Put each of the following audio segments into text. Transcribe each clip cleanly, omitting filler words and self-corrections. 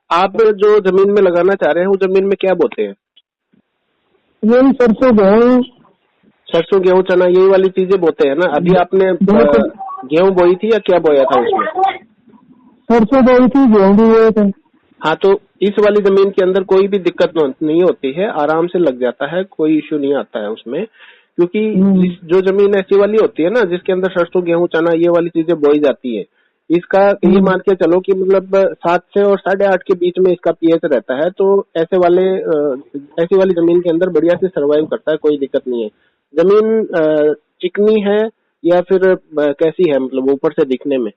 आप जो जमीन में लगाना चाह रहे हैं वो जमीन में क्या बोते हैं? यही सरसों गेहूँ। सरसों गेहूं चना यही वाली चीजें बोते हैं ना? अभी आपने गेहूं बोई थी या क्या बोया था उसमें? सरसों बोई थी, गेहूँ भी बोए थे। हाँ, तो इस वाली जमीन के अंदर कोई भी दिक्कत नहीं होती है, आराम से लग जाता है, कोई इश्यू नहीं आता है उसमें। क्योंकि जो जमीन ऐसी वाली होती है ना जिसके अंदर सरसों गेहूं चना ये वाली चीजें बोई जाती है, इसका ये मान के चलो कि मतलब 7 से और 8.5 के बीच में इसका पीएच रहता है। तो ऐसी वाली जमीन के अंदर बढ़िया से सर्वाइव करता है, कोई दिक्कत नहीं है। जमीन चिकनी है या फिर कैसी है, मतलब ऊपर से दिखने में?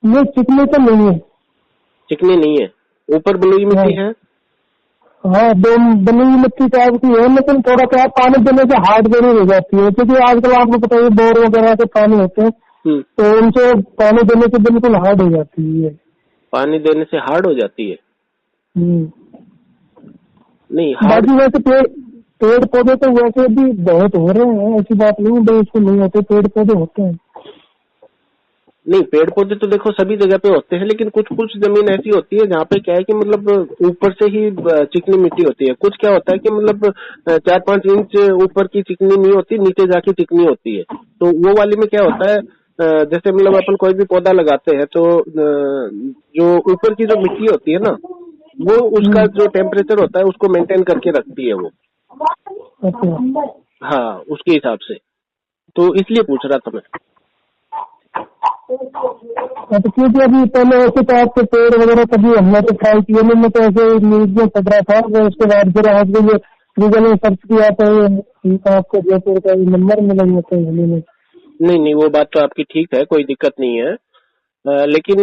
नहीं, चिकनी तो नहीं है। चिकनी नहीं है, ऊपर बलुई मिट्टी है। हाँ, बलुई मिट्टी टाइप की है, लेकिन थोड़ा क्या पानी देने से हार्ड जरूर हो जाती है, क्योंकि आजकल आपको पता है बोर वगैरह के पानी होते हैं तो उनसे पानी देने से बिल्कुल हार्ड हो जाती है। पानी देने से हार्ड हो जाती है? नहीं, बाकी वैसे पेड़ पौधे तो वैसे भी बहुत हो रहे हैं, ऐसी बात नहीं है इसको नहीं होते, पेड़ पौधे होते हैं। नहीं, पेड़ पौधे तो देखो सभी जगह पे होते हैं, लेकिन कुछ कुछ जमीन ऐसी होती है जहाँ पे क्या है कि मतलब ऊपर से ही चिकनी मिट्टी होती है। कुछ क्या होता है कि मतलब 4-5 इंच ऊपर की चिकनी नहीं होती, नीचे जाके चिकनी होती है। तो वो वाली में क्या होता है, जैसे मतलब अपन कोई भी पौधा लगाते हैं तो जो ऊपर की जो मिट्टी होती है ना, वो उसका जो टेम्परेचर होता है उसको मेंटेन करके रखती है वो। हाँ, उसके हिसाब से, तो इसलिए पूछ रहा था मैं। तो क्योंकि अभी पहले ऐसे टाइप के पेड़ वगैरह कभी हमने तो ट्राई किए नहीं, मैं तो ऐसे न्यूज में पढ़ रहा था। तो उसके बाद फिर आज भी गूगल में सर्च किया तो आपको जयपुर का नंबर मिला होता है। नहीं, वो बात तो आपकी ठीक है, कोई दिक्कत नहीं है। लेकिन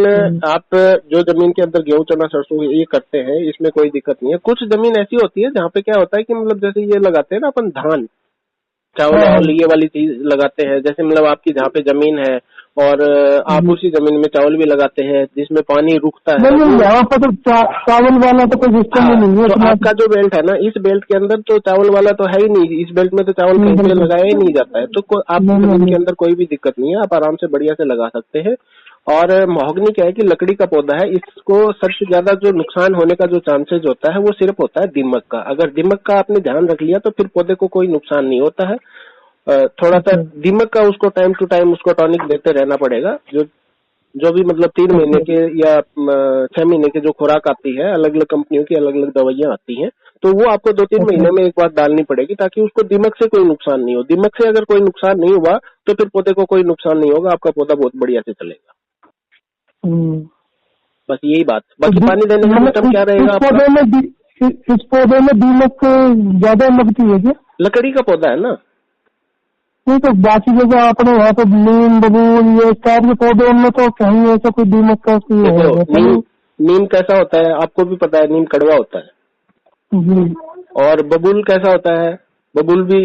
आप जो जमीन के अंदर गेहूं चना सरसों ये करते हैं इसमें कोई दिक्कत नहीं है। कुछ जमीन ऐसी होती है जहाँ पे क्या होता है कि मतलब जैसे ये लगाते हैं ना अपन धान चावल ये वाली चीज लगाते हैं, जैसे मतलब आपकी जहाँ पे जमीन है और आप उसी जमीन में चावल भी लगाते हैं जिसमें पानी रुकता है। यहाँ पर तो चावल वाला तो कोई सिस्टम ही नहीं है। तो आपका जो बेल्ट है ना, इस बेल्ट के अंदर तो चावल वाला तो है ही नहीं, इस बेल्ट में तो चावल कहीं पे लगाया ही नहीं जाता है। तो आपकी जमीन के अंदर कोई भी दिक्कत नहीं है, आप आराम से बढ़िया से लगा सकते हैं। और महोगनी क्या है कि लकड़ी का पौधा है, इसको सबसे ज्यादा जो नुकसान होने का जो चांसेस होता है वो सिर्फ होता है दीमक का। अगर दीमक का आपने ध्यान रख लिया तो फिर पौधे को कोई नुकसान नहीं होता है। थोड़ा सा दीमक का उसको टाइम टू टाइम उसको टॉनिक देते रहना पड़ेगा। जो भी मतलब 3 महीने के या 6 महीने के जो खुराक आती है, अलग अलग कंपनियों की अलग अलग दवाइयां आती हैं, तो वो आपको 2-3 महीने में एक बार डालनी पड़ेगी ताकि उसको दीमक से कोई नुकसान नहीं हो। दीमक से अगर कोई नुकसान नहीं हुआ तो फिर पौधे को कोई नुकसान नहीं होगा, आपका पौधा बहुत बढ़िया से चलेगा। बस यही बात। बाकी पानी देने का सिस्टम क्या रहेगा आपका? इस पौधे में दीमक ज्यादा लगती है क्या? लकड़ी का पौधा है ना। नहीं तो बाकी जगह अपने यहाँ पे नीम बबूल ये टाइप के पौधे उनमें तो कहीं ऐसा कोई दीमक का नीम कैसा होता है आपको भी पता है, नीम कड़वा होता है। और बबूल कैसा होता है? बबूल भी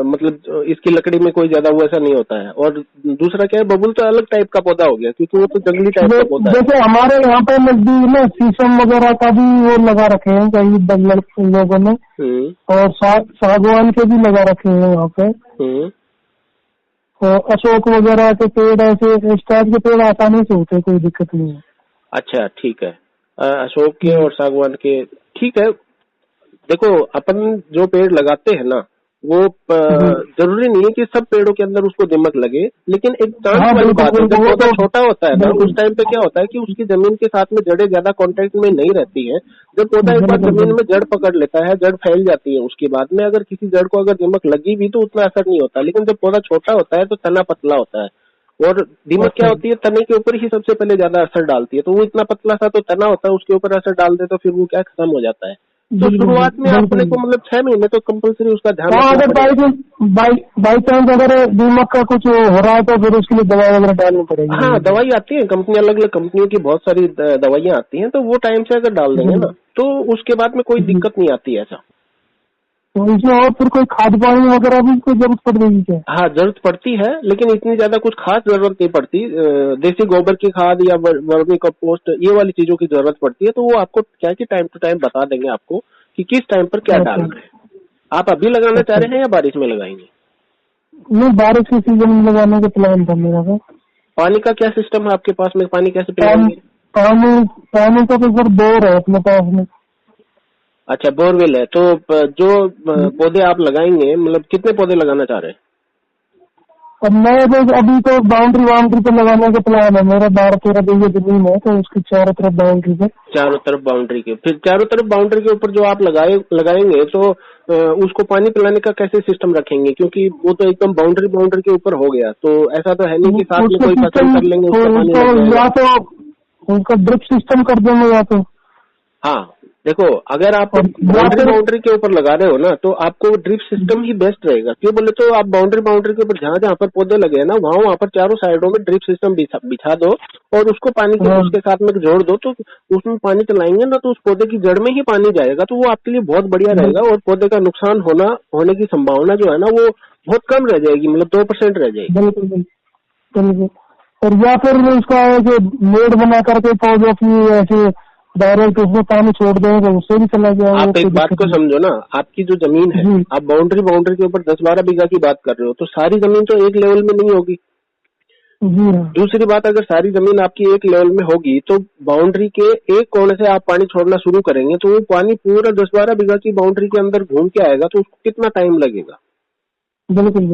मतलब इसकी लकड़ी में कोई ज्यादा वैसा नहीं होता है। और दूसरा क्या है, बबूल तो अलग टाइप का पौधा हो गया क्योंकि वो तो जंगली टाइप का पौधा है। जैसे हमारे यहाँ पे नजदीक में शीशम वगैरह का भी वो लगा रखे हैं कई लोगों ने, और सागवान के भी लगा रखे हैं यहाँ पे, और अशोक वगैरह के पेड़ ऐसे इस टाइप के पेड़ आसानी से होते, कोई दिक्कत नहीं है। अच्छा, ठीक है। अशोक के और सागवान के ठीक है। देखो अपन जो पेड़ लगाते हैं ना वो जरूरी नहीं है कि सब पेड़ों के अंदर उसको दीमक लगे, लेकिन एक चांस वाली बात है। जब पौधा छोटा होता है ना उस टाइम पे क्या होता है कि उसकी जमीन के साथ में जड़ें ज्यादा कांटेक्ट में नहीं रहती है। जब पौधा एक बार जमीन में जड़ पकड़ लेता है, जड़ फैल जाती है, उसके बाद में अगर किसी जड़ को अगर दीमक लगी भी तो उतना असर नहीं होता। लेकिन जब पौधा छोटा होता है तो तना पतला होता है और दीमक क्या होती है, तने के ऊपर ही सबसे पहले ज्यादा असर डालती है। तो वो इतना पतला सा तो तना होता है, उसके ऊपर असर डाल दे तो फिर वो क्या खत्म हो जाता है। तो शुरुआत में अपने को मतलब 6 महीने तो कंपलसरी उसका ध्यान रखना पड़ेगा। बाई चांस अगर दीमक का कुछ हो रहा है तो फिर उसके लिए दवाई वगैरह डालनी पड़ेगी। हाँ, दवाई आती है, कंपनी अलग अलग कंपनियों की बहुत सारी दवाइयाँ आती हैं, तो वो टाइम से अगर डाल देंगे ना तो उसके बाद में कोई दिक्कत नहीं आती है ऐसा। तो इसमें और फिर कोई खाद पानी वगैरह भी कोई जरूरत पड़ेगी क्या? हाँ, जरूरत पड़ती है, लेकिन इतनी ज्यादा कुछ खास जरूरत नहीं पड़ती। देसी गोबर की खाद या वर्मी कंपोस्ट ये वाली चीजों की जरूरत पड़ती है। तो वो आपको क्या है कि टाइम टू टाइम बता देंगे आपको कि किस टाइम पर क्या डालना है। आप अभी लगाना चाह रहे हैं या बारिश में लगाएंगे? नहीं, बारिश के सीजन में लगाने का प्लान था मेरा। पानी का क्या सिस्टम है आपके पास में, पानी कैसे पिलाएंगे? पानी का तो सर बोर है अपने पास में। अच्छा, बोरवेल है। तो जो पौधे आप लगाएंगे, मतलब कितने पौधे लगाना चाह रहे हैं? अब मैं अभी तो बाउंड्री पे लगाने का प्लान है मेरा। 12-13 बीघे जमीन है तो उसकी चारों तरफ बाउंड्री पे। चारों तरफ बाउंड्री के, फिर चारों तरफ बाउंड्री के ऊपर जो आप लगाएंगे तो उसको पानी पिलाने का कैसे सिस्टम रखेंगे? क्योंकि वो तो एकदम बाउंड्री के ऊपर हो गया, तो ऐसा तो है नहीं कि साथ में कोई फसल कर लेंगे उसका पानी लग जाएगा। या तो उनका ड्रिप सिस्टम कर देंगे या तो। हाँ देखो, अगर आप बाउंड्री के ऊपर लगा रहे हो ना, तो आपको ड्रिप सिस्टम ही बेस्ट रहेगा। क्यों बोले तो आप बाउंड्री के ऊपर जहाँ पर पौधे लगे हैं ना, वहाँ पर चारों साइडों में ड्रिप सिस्टम बिछा दो और उसको पानी को उसके साथ में जोड़ दो, तो उसमें पानी चलाएंगे ना तो उस पौधे की जड़ में ही पानी जाएगा, तो वो आपके लिए बहुत बढ़िया रहेगा और पौधे का नुकसान होने की संभावना जो है ना वो बहुत कम रह जाएगी, मतलब 2% रह जाएगी। बिल्कुल। और या फिर उसका जो मेड बना करके पौधों की ऐसे डायरेक्ट उसमें पानी छोड़ देंगे तो उससे भी चला जाएगा। आप एक बात को समझो ना, आपकी जो जमीन है, आप बाउंड्री के ऊपर 10-12 बीघा की बात कर रहे हो, तो सारी जमीन तो एक लेवल में नहीं होगी। दूसरी बात, अगर सारी जमीन आपकी एक लेवल में होगी तो बाउंड्री के एक कोने से आप पानी छोड़ना शुरू करेंगे तो वो पानी पूरा 10-12 बीघा की बाउंड्री के अंदर घूम के आएगा, तो उसको कितना टाइम लगेगा? बिल्कुल।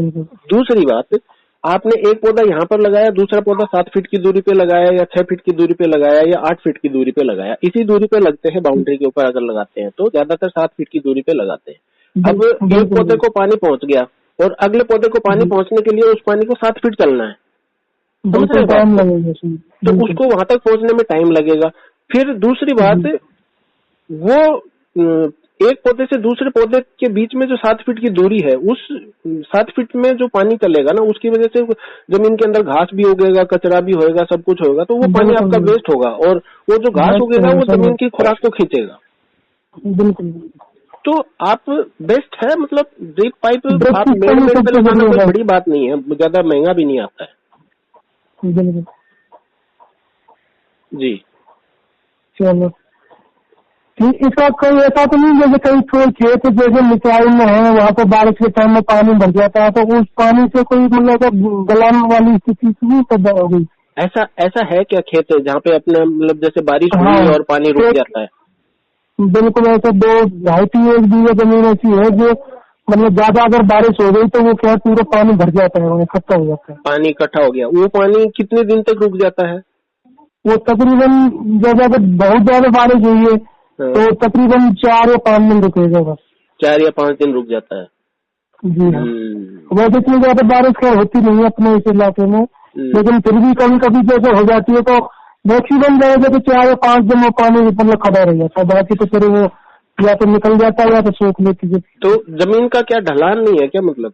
दूसरी बात, आपने एक पौधा यहाँ पर लगाया, दूसरा पौधा 7 फीट की दूरी पे लगाया या 6 फीट की दूरी पे लगाया या 8 फीट की दूरी पे लगाया, इसी दूरी पे लगते हैं बाउंड्री के ऊपर। अगर लगाते हैं तो ज्यादातर 7 फीट की दूरी पे लगाते हैं। अब एक पौधे को पानी पहुंच गया और अगले पौधे को पानी पहुंचने के लिए उस पानी को 7 फीट चलना है, तो उसको वहां तक पहुंचने में टाइम लगेगा। फिर दूसरी बात, वो एक पौधे से दूसरे पौधे के बीच में जो 7 फीट की दूरी है, उस 7 फीट में जो पानी चलेगा ना, उसकी वजह से जमीन के अंदर घास भी उगेगा, कचरा भी होएगा, सब कुछ होगा, तो वो पानी आपका वेस्ट होगा और वो जो घास उगेगा वो जमीन की खुराक को खींचेगा। बिल्कुल। तो आप बेस्ट है, मतलब ड्रिप पाइप आप मेड़ पे लगाना कोई बड़ी बात नहीं है, ज्यादा महंगा भी नहीं आता है। जी चलो इसका कोई ऐसा तो नहीं जैसे कई खेत जैसे निचाई में है वहाँ पर बारिश के टाइम में पानी भर जाता है, तो उस पानी से कोई मतलब गलाने वाली स्थिति नहीं पैदा हो गई? ऐसा है क्या खेत है जहाँ पे अपने मतलब जैसे बारिश हुई और पानी रुक जाता है? बिल्कुल ऐसा 2-2.5-3 बीघा जमीन ऐसी है जो मतलब ज्यादा अगर बारिश हो गई तो वो क्या पूरा पानी भर जाता है, इकट्ठा हो जाता है। पानी इकट्ठा हो गया, वो पानी कितने दिन तक रुक जाता है? वो तकरीबन जब अगर बहुत ज्यादा बारिश हुई है तो तकरीबन 4 या 5 दिन रुकेगा बस। 4 या 5 दिन रुक जाता है। जी हाँ। वैसे इतनी ज्यादा बारिश क्या होती नहीं है अपने इस इलाके में, लेकिन फिर भी कभी कभी जैसे हो जाती है तो मैक्सिमम जाएगा तो 4 या 5 दिन में पानी मतलब खड़ा रह जाता है, बाकी तो फिर वो या तो निकल जाता है या तो सोख लेती है। तो जमीन का क्या ढलान नहीं है क्या, मतलब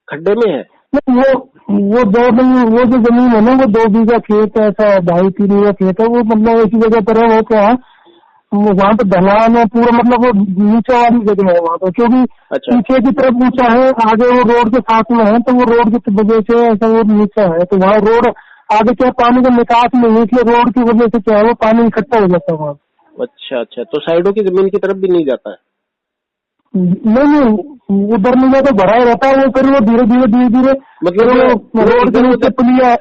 खड्डे में है? वो जो जमीन है ना वो 2 बीघा खेत है, ऐसा 2.5-3 बीघा खेत है, वो मतलब ऐसी जगह पर है वो क्या है वहाँ पे ढलान है पूरा, मतलब वो नीचे वाली जगह है वहाँ पे, क्योंकि पीछे की तरफ ऊंचा है, आगे वो रोड के साथ में है, तो वो रोड की वजह से ऐसा वो नीचा है, तो वहाँ रोड आगे क्या पानी का निकास नहीं है, इसलिए रोड की वजह से क्या है वो पानी इकट्ठा हो जाता है वहाँ। अच्छा, तो साइडों की जमीन की तरफ भी नहीं जाता है? नहीं उधर नहीं जाता, भरा रहता है वो, फिर वो धीरे-धीरे मतलब रोड के नीचे पुलिया,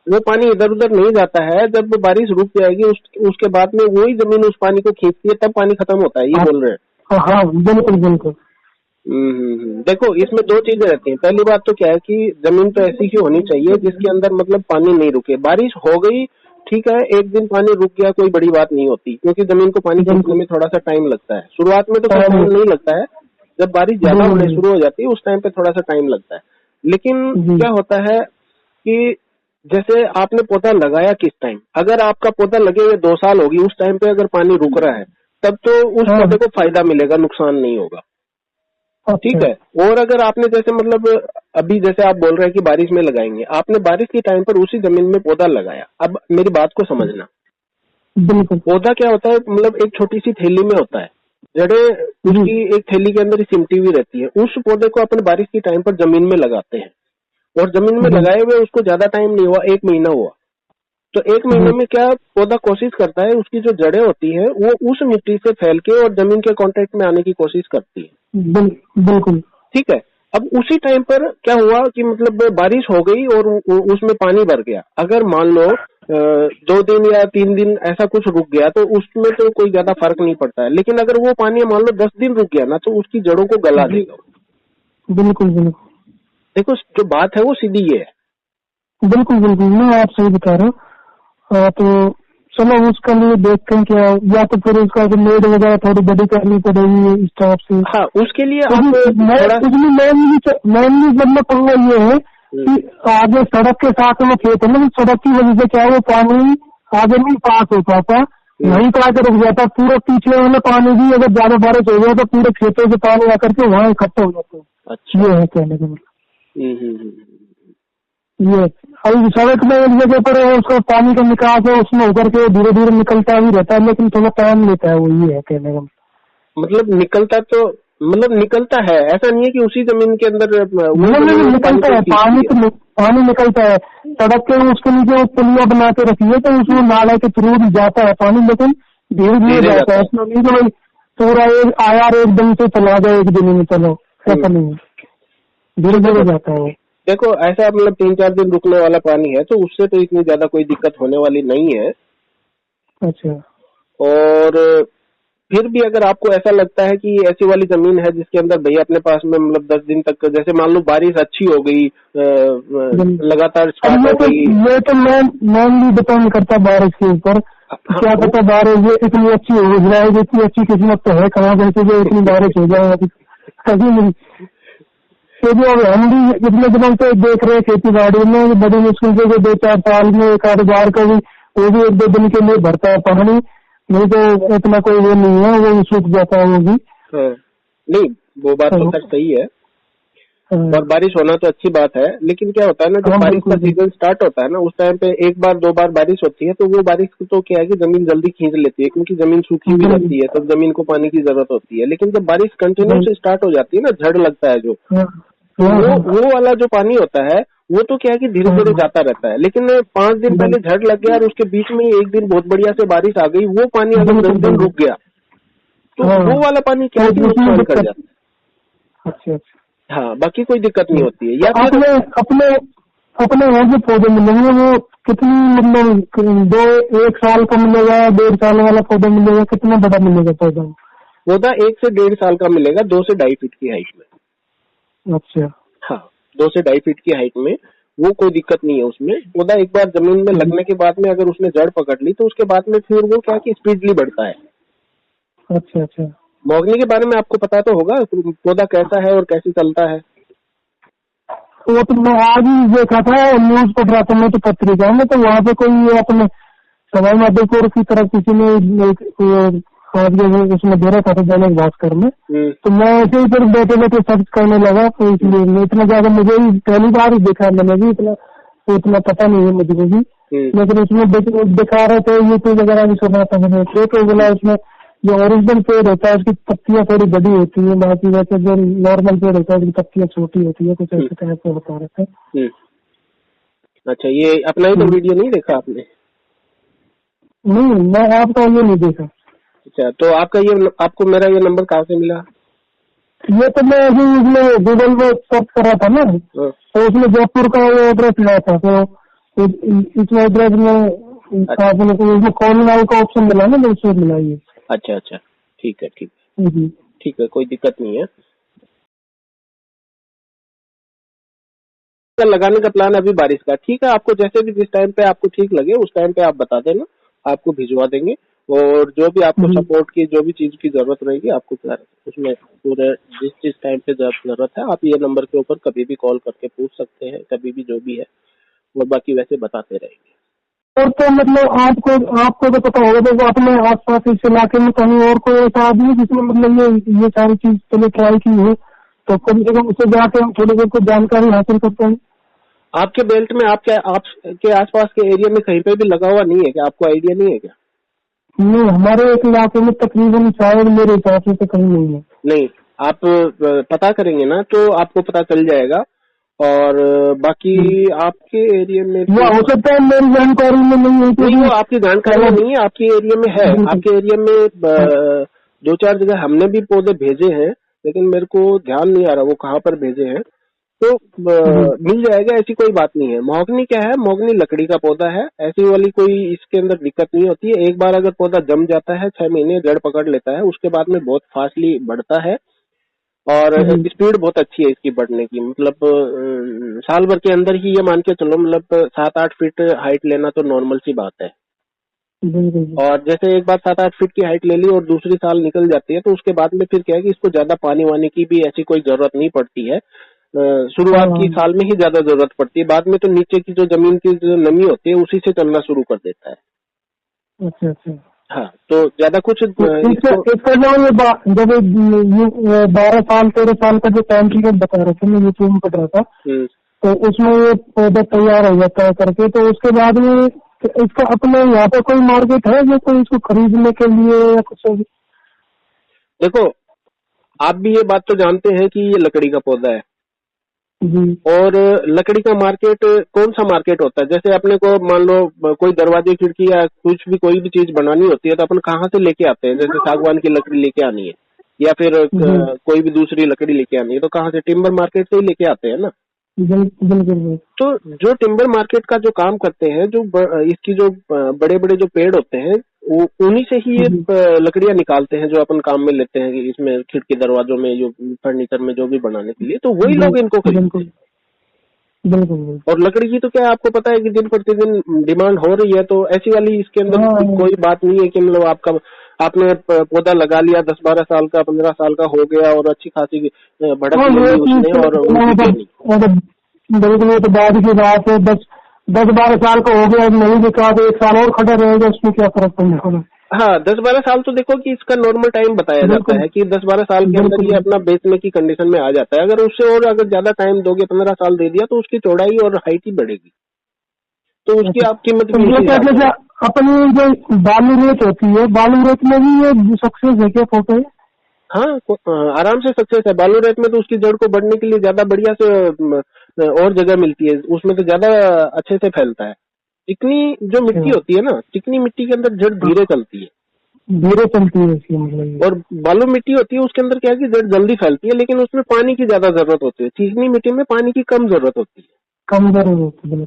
वो पानी इधर उधर नहीं जाता है। जब बारिश रुक जाएगी उसके बाद में वही जमीन उस पानी को खींचती है, तब पानी खत्म होता है, ये बोल रहे हैं? हाँ बिल्कुल। देखो इसमें 2 चीजें रहती हैं। पहली बात तो क्या है कि जमीन तो ऐसी ही होनी चाहिए जिसके अंदर मतलब पानी नहीं रुके। बारिश हो गई ठीक है, एक दिन पानी रुक गया कोई बड़ी बात नहीं होती, क्योंकि जमीन को पानी खींचने में थोड़ा सा टाइम लगता है। शुरुआत में तो कोई टाइम नहीं लगता है, जब बारिश ज्यादा होने शुरू हो जाती है उस टाइम पे थोड़ा सा टाइम लगता है। लेकिन क्या होता है कि जैसे आपने पौधा लगाया किस टाइम, अगर आपका पौधा लगे हुए 2 साल होगी, उस टाइम पे अगर पानी रुक रहा है तब तो उस पौधे को फायदा मिलेगा, नुकसान नहीं होगा। ठीक है। और अगर आपने जैसे मतलब अभी जैसे आप बोल रहे हैं कि बारिश में लगाएंगे, आपने बारिश के टाइम पर उसी जमीन में पौधा लगाया। अब मेरी बात को समझना, पौधा क्या होता है, मतलब एक छोटी सी थैली में होता है, जड़ें उसकी एक थैली के अंदर सिमटी हुई रहती है। उस पौधे को अपन बारिश के टाइम पर जमीन में लगाते हैं और जमीन में लगाए हुए उसको ज्यादा टाइम नहीं हुआ, 1 महीना हुआ, तो 1 महीने में क्या पौधा कोशिश करता है, उसकी जो जड़ें होती है वो उस मिट्टी से फैल के और जमीन के कांटेक्ट में आने की कोशिश करती है। बिल्कुल। ठीक है। अब उसी टाइम पर क्या हुआ कि मतलब बारिश हो गई और उसमें पानी भर गया। अगर मान लो 2 दिन या 3 दिन ऐसा कुछ रुक गया तो उसमें तो कोई ज्यादा फर्क नहीं पड़ता है, लेकिन अगर वो पानी मान लो 10 दिन रुक गया ना तो उसकी जड़ों को गला देगा। बिल्कुल बिल्कुल। देखो जो बात है वो सीधी ये है। बिल्कुल बिल्कुल, मैं आप सही बता रहा हूँ। तो चलो उसके लिए देखते हैं क्या, या तो फिर उसका जो मेड वगैरह थोड़ी बड़ी करनी पड़ेगी इस टाइप से। हाँ, उसके लिए आप मेनली मतलब पंगा ये है कि आगे सड़क के साथ में खेत है ना, सड़क की वजह से क्या है वो पानी आगे नहीं पास हो पाता, वहीं पर आकर रुक जाता। पूरा पीछे वाला पानी भी अगर ज्यादा बारिश हो गया तो पूरे खेतों से पानी आकर के वहाँ इकट्ठा हो जाता है। अच्छा, ये है कहने का मतलब। ये अभी सड़क में एक जगह पर उसका पानी का निकास है, उसमें उभर के धीरे धीरे निकलता भी रहता है, लेकिन थोड़ा टाइम लेता है। वो ये है कहने का मतलब निकलता तो मतलब निकलता है, ऐसा नहीं है कि उसी जमीन के अंदर निकलता है पानी निकलता है। सड़क के उसके नीचे पुलिया बना के रखी है तो उसमें नाले के थ्रू जाता है पानी, लेकिन धीरे धीरे जाता है। उसमें नहीं तो पूरा आया एकदम से चला गया एक दिन में, चलो ऐसा नहीं है, धीरे धीरे जाता है। देखो ऐसा मतलब 3-4 दिन रुकने वाला पानी है तो उससे तो इतनी ज्यादा कोई दिक्कत होने वाली नहीं है। अच्छा, और फिर भी अगर आपको ऐसा लगता है कि ऐसी वाली जमीन है जिसके अंदर भैया अपने पास में मतलब 10 दिन तक, जैसे मान लो बारिश अच्छी हो गई, लगातार स्टार्ट हो गई, ये तो मैं डिपेंड करता बारिश के ऊपर। क्या पता बारिश ये इतनी अच्छी हो जाए, इतनी अच्छी किस्मत तो है कहाँ जैसे जो इतनी बारिश हो जाए अभी नहीं। क्योंकि अब हम भी इतने दिनों से देख रहे हैं खेती बाड़ी में, बड़ी मुश्किल से 2-4 साल में एक आध बार का भी वो भी 1-2 दिन के लिए भरता है पानी, नहीं तो इतना कोई वो नहीं है, वो सूख जाता है वो भी। नहीं वो बात तो खैर सही है, और बारिश होना तो अच्छी बात है, लेकिन क्या होता है ना जब बारिश का सीजन स्टार्ट होता है ना उस टाइम पे 1-2 बार बारिश होती है तो वो बारिश तो क्या है कि जमीन जल्दी खींच लेती है, क्योंकि जमीन सूखी भी रहती है, तब जमीन को पानी की जरूरत होती है। लेकिन जब बारिश कंटिन्यू से स्टार्ट हो जाती है ना, झड़ लगता है जो, तो वो वाला जो पानी होता है वो तो क्या है कि धीरे धीरे जाता रहता है। लेकिन 5 दिन पहले झड़ लग गया और उसके बीच में एक दिन बहुत बढ़िया से बारिश आ गई, वो पानी अगर 10 दिन रुक गया तो वो वाला पानी क्या है कि नुकसान कर जाता है। अच्छा, हाँ, बाकी कोई दिक्कत नहीं होती है। या अपने यहाँ जो पौधे मिलेंगे वो कितनी मतलब 1 साल का मिलेगा, 1.5 साल वाला पौधा मिलेगा, कितना बड़ा मिलेगा पौधा 1 से 1.5 साल का मिलेगा, 2 से 2.5 फीट की हाइट में। अच्छा, हाँ, 2 से 2.5 फीट की हाइट में, वो कोई दिक्कत नहीं है उसमें। पौधा एक बार जमीन में लगने के बाद में अगर उसने जड़ पकड़ ली तो उसके बाद में फिर वो क्या कि स्पीडली बढ़ता है। अच्छा अच्छा। महोगनी के बारे में आपको पता तो होगा, पौधा कैसा है और कैसे चलता है? वो तो मैं आज ही देखा था, न्यूज पढ़ रहा था मैं तो पत्रिका में, तो वहाँ पे कोई अपने सवाई माधोपुर की तरफ किसी ने उसमें दे रखा था दैनिक भास्कर में, तो मैं ऐसे ही फिर बैठे बैठे सर्च करने लगा, तो इसलिए इतना ज्यादा मुझे पहली बार ही देखा, मैंने भी इतना पता नहीं है मुझे भी, लेकिन उसमें दिखा रहे थे यूट्यूब वगैरह भी सुना था मैंने, तो बोला उसमें जो ओरिजिनल पेड़ होता है उसकी पत्तियां थोड़ी बड़ी होती है, बाकी वैसे जो नॉर्मल पेड़ होता है उसकी पत्तियां छोटी होती है, कुछ ऐसे टाइप से बता रहे थे। अच्छा, ये अपना ही तो वीडियो नहीं देखा आपने? नहीं, मैं आपका ये नहीं देखा। अच्छा, तो आपको मेरा ये नंबर कहाँ से मिला? ये तो मैं अभी उसमें गूगल में सर्च कर रहा था ना, तो उसमें जयपुर का वो एड्रेस मिला था, तो इसमें एड्रेस में उसमें कॉलिंग आउट का ऑप्शन मिला ना, तो उसमें मिला ये। अच्छा अच्छा, ठीक है ठीक है, कोई दिक्कत नहीं है। लगाने का प्लान अभी बारिश का, ठीक है, आपको जैसे भी जिस टाइम पे आपको ठीक लगे उस टाइम पे आप बता देना, आपको भिजवा देंगे, और जो भी आपको सपोर्ट की जो भी चीज की जरूरत रहेगी आपको उसमें पूरे जिस टाइम पे जरूरत है आप ये नंबर के ऊपर कभी भी कॉल करके पूछ सकते हैं, कभी भी जो भी है, और बाकी वैसे बताते रहेंगे। और तो मतलब आपको तो पता होगा, तो अपने आसपास इस इलाके में कहीं और कोई ऐसा आदमी जिसने मतलब ये सारी चीज पहले ट्राई की है, तो कम से कम उससे जाके हम थोड़ी बहुत जानकारी हासिल करते हैं। आपके बेल्ट में आपके आसपास के एरिया में कहीं पे भी लगा हुआ नहीं है क्या? आपको आइडिया नहीं है क्या? नहीं, हमारे एक इलाके में तकरीबन शायद मेरे हिसाब से तो कहीं नहीं है। नहीं, आप पता करेंगे ना तो आपको पता चल जाएगा, और बाकी आपके एरिया में हो सकता है मेरी जानकारी में नहीं है, नहीं, वो आपकी जानकारी में नहीं है, आपके एरिया में है। आपके एरिया में 2-4 जगह हमने भी पौधे भेजे हैं, लेकिन मेरे को ध्यान नहीं आ रहा वो कहाँ पर भेजे हैं। तो मिल जाएगा, ऐसी कोई बात नहीं है। महोगनी क्या है, महोगनी लकड़ी का पौधा है, ऐसी वाली कोई इसके अंदर दिक्कत नहीं होती है। एक बार अगर पौधा जम जाता है 6 महीने जड़ पकड़ लेता है, उसके बाद में बहुत फास्टली बढ़ता है और स्पीड बहुत अच्छी है इसकी बढ़ने की। मतलब साल भर के अंदर ही ये मान के चलो, मतलब 7-8 फीट हाइट लेना तो नॉर्मल सी बात है। और जैसे एक बार 7-8 फीट की हाइट ले ली और दूसरी साल निकल जाती है, तो उसके बाद में फिर क्या है कि इसको ज्यादा पानी वानी की भी ऐसी कोई जरूरत नहीं पड़ती है। शुरुआत की साल में ही ज्यादा जरूरत पड़ती है, बाद में तो नीचे की जो जमीन की जो नमी होती है उसी से चलना शुरू कर देता है। अच्छा अच्छा। हाँ, तो ज्यादा कुछ इसका जो ये जब 12 साल 13 साल का जो टाइम पीरियड बता रहे थे, मैं यूट्यूब में पढ़ रहा था, तो उसमें ये पौधा तैयार हो जाता है करके, तो उसके बाद में इसका अपने यहाँ पे कोई मार्केट है जो कोई इसको खरीदने के लिए या कुछ? देखो, आप भी ये बात तो जानते हैं कि ये लकड़ी का पौधा है जी। और लकड़ी का मार्केट कौन सा मार्केट होता है? जैसे अपने को मान लो कोई दरवाजे खिड़की या कुछ भी कोई भी चीज बनानी होती है तो अपन कहाँ से लेके आते हैं? जैसे सागवान की लकड़ी लेके आनी है या फिर कोई भी दूसरी लकड़ी लेके आनी है तो कहाँ से? टिम्बर मार्केट से ही लेके आते हैं ना। बिल्कुल। तो जो टिम्बर मार्केट का जो काम करते हैं, जो इसकी जो बड़े बड़े जो पेड़ होते हैं उन्हीं से ही ये लकड़ियां निकालते हैं जो अपन काम में लेते हैं, इसमें खिड़की दरवाजों में, जो फर्नीचर में जो भी बनाने के लिए, तो वही लोग इनको खरीदते हैं। बिल्कुल। और लकड़ी की तो क्या आपको पता है कि दिन प्रतिदिन डिमांड हो रही है, तो ऐसी वाली इसके अंदर कोई बात नहीं है कि मतलब आपने पौधा लगा लिया 10-12 साल का 15 साल का हो गया और अच्छी खासी बढ़त ले ली उसने और बिल्कुल, ये तो बाद की बात है। 10-12 साल का हो गया, नहीं बिका तो 1 साल और खड़ा रहेगा, उसमें क्या फर्क पड़ने वाला? हाँ, 10-12 साल तो देखो कि इसका नॉर्मल टाइम बताया जाता है कि 10-12 साल के अंदर ये अपना बेचने की कंडीशन में आ जाता है। अगर उससे और अगर ज्यादा टाइम दोगे, 15 साल दे दिया, तो उसकी चौड़ाई और हाइट ही बढ़ेगी, तो उसकी आप कीमत भी अपनी जो बालू रेत होती है, बालू रेत में भी ये सक्सेस है क्या फोटो है? हाँ, आराम से सक्सेस है। बालू रेत में तो उसकी जड़ को बढ़ने के लिए ज्यादा बढ़िया से और जगह मिलती है, उसमें तो ज्यादा अच्छे से फैलता है। चिकनी जो मिट्टी होती है ना, चिकनी मिट्टी के अंदर जड़ धीरे चलती है, मतलब। और बालू मिट्टी होती है उसके अंदर क्या है कि जड़ जल्दी फैलती है, लेकिन उसमें पानी की ज्यादा जरूरत होती है। चिकनी मिट्टी में पानी की कम जरूरत होती है। कम जरूरत होती है,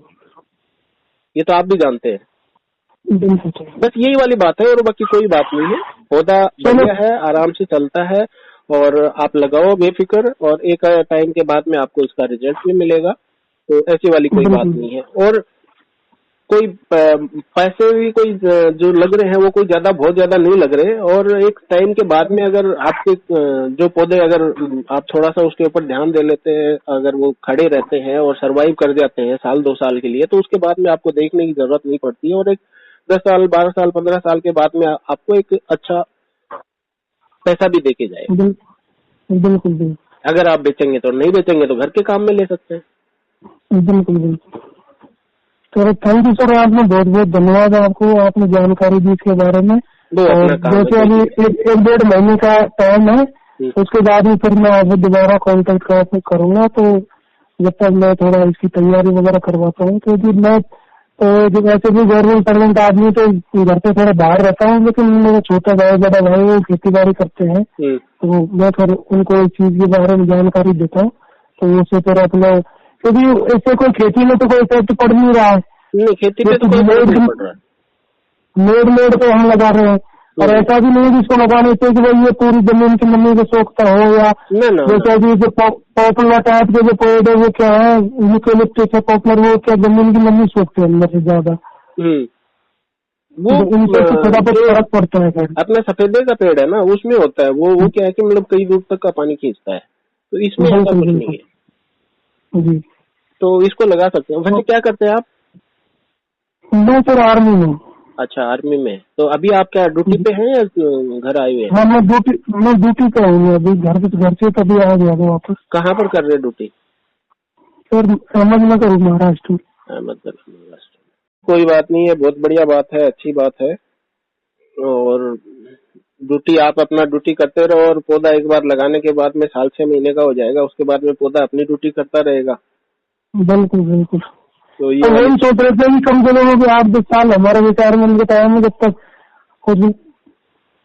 ये तो आप भी जानते हैं। बिल्कुल। बस यही वाली बात है और बाकी कोई बात नहीं है। पौधा बढ़िया है, आराम से चलता है और आप लगाओ बेफिक्र, और एक टाइम के बाद में आपको इसका रिजल्ट भी मिलेगा, तो ऐसी वाली कोई बात नहीं है। और कोई पैसे भी कोई जो लग रहे हैं वो कोई बहुत ज्यादा नहीं लग रहे, और एक टाइम के बाद में अगर आपके जो पौधे अगर आप थोड़ा सा उसके ऊपर ध्यान दे लेते हैं, अगर वो खड़े रहते हैं और सरवाइव कर जाते हैं 1-2 साल के लिए, तो उसके बाद में आपको देखने की जरूरत नहीं पड़ती है। और एक 10 साल 12 साल 15 साल के बाद में आपको एक अच्छा पैसा भी देके जाएगा। बिल्कुल। अगर आप बेचेंगे तो, नहीं बेचेंगे तो घर के काम में ले सकते हैं। बिल्कुल। तो थैंक यू सर, आपने बहुत बहुत धन्यवाद आपको, आपने जानकारी दी इसके बारे में। जैसे अभी 1-1.5 महीने का टाइम है, उसके बाद ही फिर मैं आपको दोबारा कॉन्टेक्ट करूंगा। तो जब तक मैं थोड़ा इसकी तैयारी वगैरह करवाता हूँ, क्योंकि मैं जो वैसे भी गवर्नमेंट सर्वेंट आदमी तो घर पे थोड़ा बाहर रहता हूँ, लेकिन मेरा छोटा भाई बड़ा भाई वो खेती बाड़ी करते हैं, तो मैं फिर उनको इस चीज के बारे में जानकारी देता हूँ। तो उससे फिर अपना, क्योंकि इससे कोई खेती में तो कोई इफेक्ट पड़ नहीं रहा है। नहीं, खेती पे तो कोई इफेक्ट नहीं पड़ रहा है। मेड तो हम लगा रहे हैं, और ऐसा भी नहीं जिसको लगाने से कि भाई ये पूरी जमीन की नमी को सोखता हो, या जैसे अभी जो पॉपुलर टाइप के जो पौधे वो क्या है, यूकेलिप्टस है पॉपुलर, वो क्या जमीन की नमी सोखते हैं अंदर से ज्यादा, वो इनसे थोड़ा बहुत फर्क पड़ता है। अपना सफेदे का पेड़ है ना, उसमें होता है वो क्या है कि मतलब कई दूर तक का पानी खींचता है, तो इसमें ऐसा कुछ नहीं है जी। तो इसको लगा सकते हैं। वैसे क्या करते हैं आप? मैं सर आर्मी में। अच्छा, आर्मी में। तो अभी आप क्या ड्यूटी पे हैं या घर आए हुए हैं? हाँ, मैं ड्यूटी पे हूँ अभी, घर से कभी आ गया वापस। कहाँ पर कर रहे हैं ड्यूटी? सर अहमदनगर, महाराष्ट्र। महाराष्ट्र। कोई बात नहीं है, बहुत बढ़िया बात है, अच्छी बात है। और ड्यूटी आप अपना ड्यूटी करते रहो, और पौधा एक बार लगाने के बाद में 6 महीने का हो जाएगा, उसके बाद में पौधा अपनी ड्यूटी करता रहेगा। बिल्कुल। तो ये वही सोच रहे थे कि कम से कम 8-10 साल हमारे रिटायरमेंट के टाइम में जब तक कुछ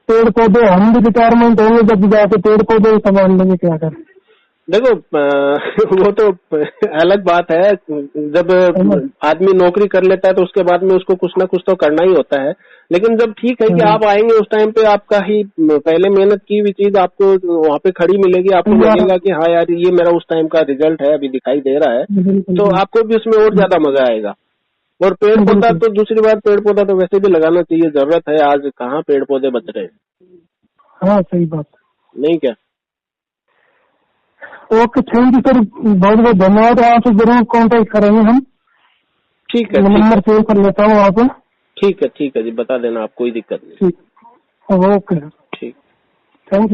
पेड़ पौधे हम भी रिटायरमेंट होंगे जब जाके पेड़ पौधे संभाल लेंगे, क्या करें? देखो वो तो अलग बात है। जब आदमी नौकरी कर लेता है तो उसके बाद में उसको कुछ ना कुछ तो करना ही होता है। लेकिन जब ठीक है कि आप आएंगे उस टाइम पे आपका ही पहले मेहनत की हुई चीज आपको वहाँ पे खड़ी मिलेगी, आपको लगेगा कि हाँ यार ये मेरा उस टाइम का रिजल्ट है, अभी दिखाई दे रहा है, तो आपको भी उसमें और ज्यादा मजा आएगा। और पेड़ पौधा तो दूसरी बात, पेड़ पौधा तो वैसे भी लगाना चाहिए, जरूरत है। आज कहाँ पेड़ पौधे बच रहे हैं। हाँ सही बात नहीं क्या? ओके, थैंक यू सर, बहुत बहुत धन्यवाद। आपसे जरूर कांटेक्ट करेंगे हम। ठीक है, नंबर सेव कर लेता हूँ आप। ठीक है जी, बता देना आप, कोई दिक्कत नहीं। ठीक, ओके, ठीक, थैंक यू।